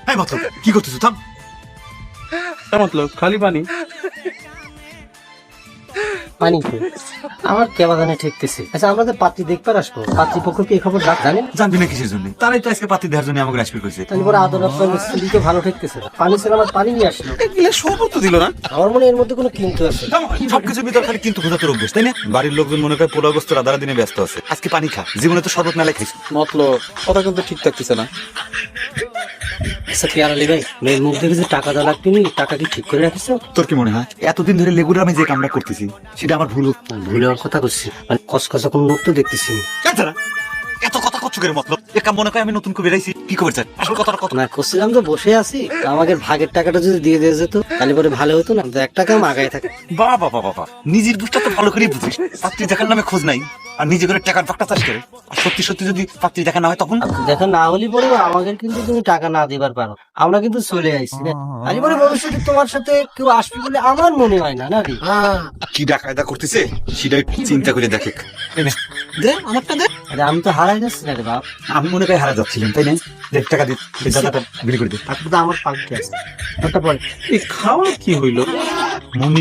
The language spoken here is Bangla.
হ্যাঁ মতলব কি করতেছো? থাম। মতলব খালি পানি। পানি খেয়ে আমার কেবাগানে ঠেকতেছে। আচ্ছা আমরা তো পাত্রী দেখবার আসবো, পাত্রীপক্ষ কি এই খবর জানেন? জানবি না কিসের জন্য? তারাই তো আজকে পাতি দেওয়ার জন্য আমাকে রাজপীর করেছে। তাহলে পরে আদর আপনার স্ত্রীকে ভালো ঠেকতেছে না। পানি ছিল আমার, পানি নিয়ে আসলো। এগুলা শরবত দিল না। আমার মনে হয় এর মধ্যে কোনো কিন্তু আছে। সবকিছুর ভিতর খালি কিন্তু খোঁজা তোর অভ্যেস, তাই না? বাড়ির লোকজন মনে করে পোলা বস্তু রাধারা দিনে ব্যস্ত আছে, আজকে পানি খা। জীবনে তো শরবত মেলায় খাইছি। মতলব কথা কিন্তু ঠিক থাকতেছে না। আচ্ছা পেয়ার আলী ভাই, মেয়ের মুখ দেখে যে টাকা দেওয়া লাগবে নি, টাকা কি ঠিক করে রাখিস? তোর কি মনে হয় এতদিন ধরে লেগুর আমি যে কামটা করতেছি সেটা আমার ভুল? ভুলে ওর কথা করছি, মানে কসকসা কোনো লোক তো দেখতেছি না। তাছাড়া এত কথা কচ্ছুকের মতলব এ কাম মনে করে আমি নতুন করে বেরাইছি কি খবর চাই? আসল কথাটা কত? না করছিলাম তো বসে আছি, আমাদের ভাগের টাকাটা যদি দিয়ে দেওয়া যেত তাহলে পরে ভালো হতো না। 1 টাকা আগায় থাকে। বাবা বাবা বাবা, নিজের বুঝটা তো ভালো করেই বুঝিস। পাত্রী দেখার নামে খোঁজ নাই আর নিজে করে টাকার ফাঁকটা চাষ করে। আর সত্যি সত্যি যদি পাত্রী দেখা না হয় তখন দেখা না হলে পরে আমাদের কিন্তু তুমি টাকা না দিবার পারো, আমরা কিন্তু চলে আইছি না। আরে পরে ভবিষ্যতে তোমার সাথে কেউ আসবে বলে আমার মনে হয় না নাকি? কি ডাকায়দা করতেছে সেটাই চিন্তা করে দেখে। দে আমারটা দে। আরে আমি তো হারাই যাচ্ছি না রে বাপ। আমি মনে করি হারা যাচ্ছিলাম, তাই না? দেখ টাকা দি, এই দাদাটা বিলি করে দে। আপনি তো আমার পাল্টে আছে ওটা পরে। এই খাওয়া কি হইলো? মনি